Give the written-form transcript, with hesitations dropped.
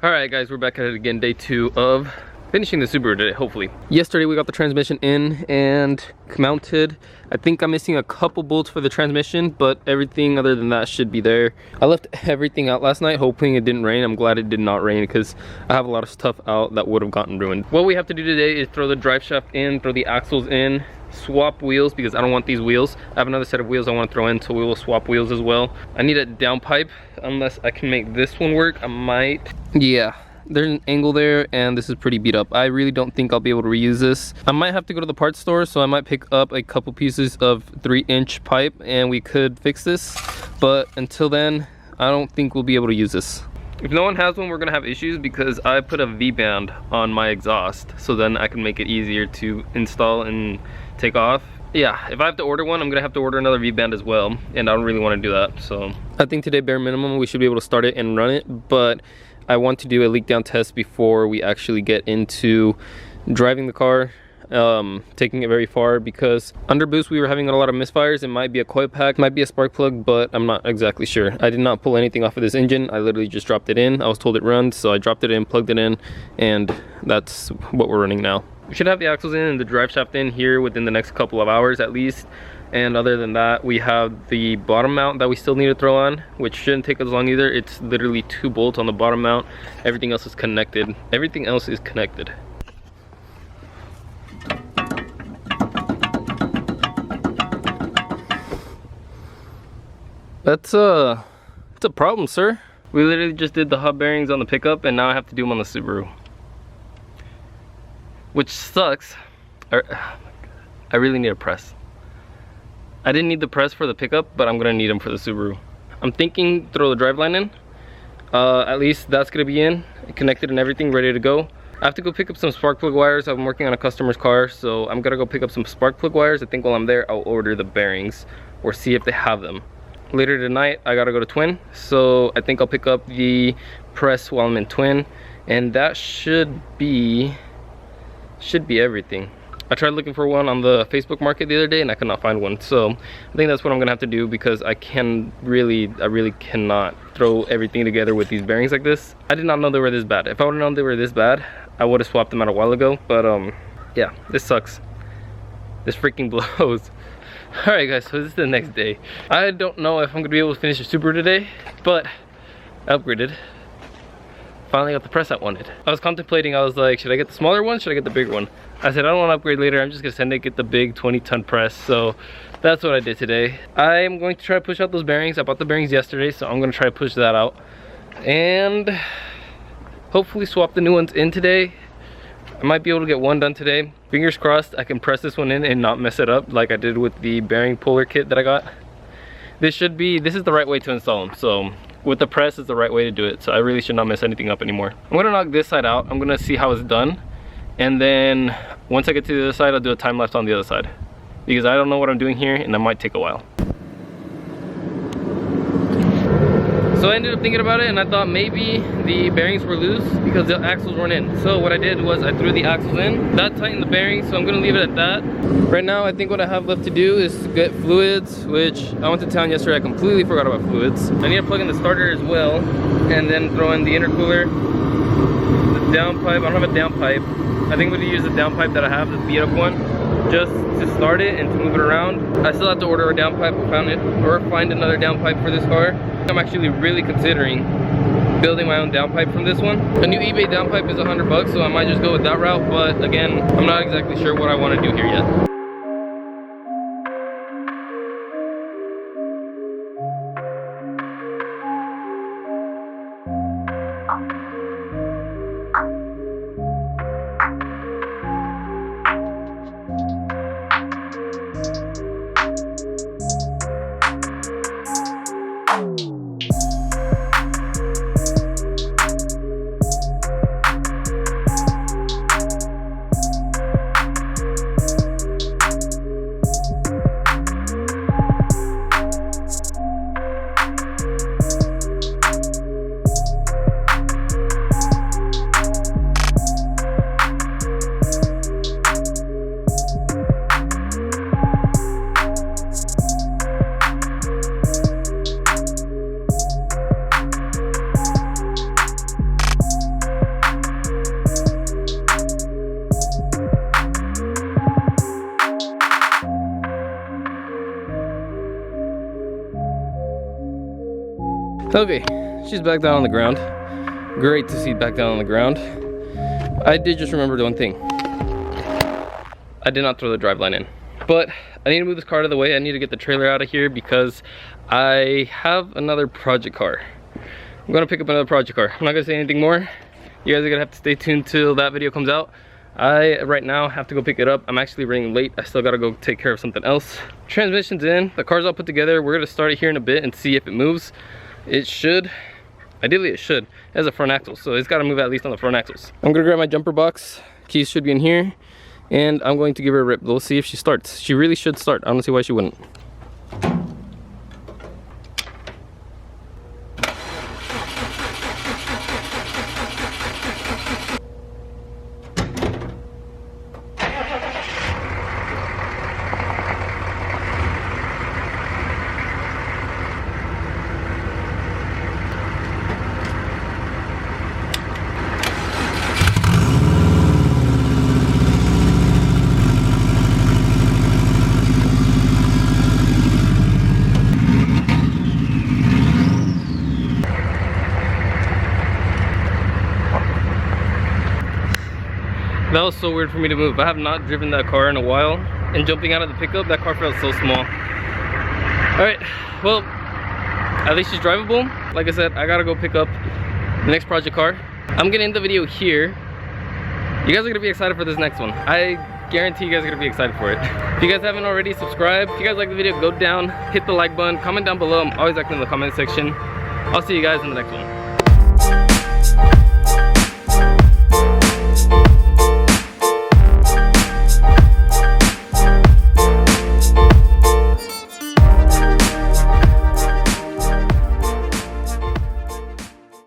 Alright guys, we're back at it again, day 2 of finishing the Subaru today, hopefully. Yesterday we got the transmission in and mounted. I think I'm missing a couple bolts for the transmission, but everything other than that should be there. I left everything out last night hoping it didn't rain. I'm glad it did not rain because I have a lot of stuff out that would have gotten ruined. What we have to do today is throw the drive shaft in, throw the axles in, swap wheels because I don't want these wheels. I have another set of wheels I want to throw in, so we will swap wheels as well. I need a downpipe. Unless I can make this one work, I might. Yeah, there's an angle there and this is pretty beat up. I really don't think I'll be able to reuse this. I might have to go to the parts store, so I might pick up a couple pieces of 3-inch pipe and we could fix this, but until then I don't think we'll be able to use this. If no one has one, we're gonna have issues because I put a V-band on my exhaust, so then I can make it easier to install and take off. Yeah, if I have to order one, I'm gonna have to order another V-band as well, and I don't really want to do that. So I think today, bare minimum, we should be able to start it and run it, but I want to do a leak down test before we actually get into driving the car, taking it very far, because under boost we were having a lot of misfires. It might be a coil pack, might be a spark plug, but I'm not exactly sure. I did not pull anything off of this engine. I literally just dropped it in. I was told it runs, so I dropped it in, plugged it in, and that's what we're running now. We should have the axles in and the drive shaft in here within the next couple of hours at least. And other than that, we have the bottom mount that we still need to throw on, which shouldn't take as long either. It's literally 2 bolts on the bottom mount. Everything else is connected. Everything else is connected. It's a problem, sir. We literally just did the hub bearings on the pickup and now I have to do them on the Subaru, which sucks. Oh my God. I really need a press. I didn't need the press for the pickup, but I'm gonna need them for the Subaru. I'm thinking throw the driveline in. At least that's gonna be in, connected and everything, ready to go. I have to go pick up some spark plug wires. I'm working on a customer's car, so I'm gonna go pick up some spark plug wires. I think while I'm there, I'll order the bearings or see if they have them. Later tonight, I gotta go to Twin, so I think I'll pick up the press while I'm in Twin, and that should be everything. I tried looking for one on the Facebook market the other day and I could not find one, so I think that's what I'm gonna have to do because I really cannot throw everything together with these bearings like this. I did not know they were this bad. If I would have known they were this bad, I would have swapped them out a while ago, but yeah, this sucks. This freaking blows. Alright guys, so this is the next day. I don't know if I'm gonna be able to finish the Subaru today, but I upgraded. Finally got the press I wanted. I was contemplating, I was like, should I get the smaller one? Should I get the bigger one? I said I don't want to upgrade later. I'm just gonna send it, get the big 20-ton press. So that's what I did today. I am going to try to push out those bearings. I bought the bearings yesterday, so I'm gonna try to push that out and hopefully swap the new ones in today. I might be able to get one done today. Fingers crossed I can press this one in and not mess it up like I did with the bearing puller kit that I got. This is the right way to install them. So with the press is the right way to do it, so I really should not mess anything up anymore. I'm gonna knock this side out. I'm gonna see how it's done, and then once I get to the other side, I'll do a time lapse on the other side because I don't know what I'm doing here and that might take a while. So I ended up thinking about it and I thought maybe the bearings were loose because the axles weren't in. So what I did was I threw the axles in. That tightened the bearings, so I'm gonna leave it at that. Right now I think what I have left to do is to get fluids, which I went to town yesterday. I completely forgot about fluids. I need to plug in the starter as well and then throw in the intercooler, the downpipe. I don't have a downpipe. I think I'm gonna use the downpipe that I have, the beat up one, just to start it and to move it around. I still have to order a downpipe or find another downpipe for this car. I'm actually really considering building my own downpipe from this one. A new eBay downpipe is $100, so I might just go with that route, but again, I'm not exactly sure what I want to do here yet. Okay, she's back down on the ground. Great to see back down on the ground. I did just remember one thing. I did not throw the driveline in, but I need to move this car out of the way. I need to get the trailer out of here because I have another project car. I'm gonna pick up another project car. I'm not gonna say anything more. You guys are gonna have to stay tuned till that video comes out. I right now have to go pick it up. I'm actually running late. I still gotta go take care of something else. Transmission's in, the car's all put together. We're gonna start it here in a bit and see if it moves. It should. Ideally it should. It has a front axle, so it's gotta move at least on the front axles. I'm gonna grab my jumper box. Keys should be in here. And I'm going to give her a rip. We'll see if she starts. She really should start. I don't see why she wouldn't. That was so weird for me to move. I have not driven that car in a while, and jumping out of the pickup, that car felt so small. Alright, well, at least she's drivable. Like I said, I gotta go pick up the next project car. I'm gonna end the video here. You guys are gonna be excited for this next one. I guarantee you guys are gonna be excited for it. If you guys haven't already, subscribe. If you guys like the video, go down, hit the like button, comment down below. I'm always active in the comment section. I'll see you guys in the next one.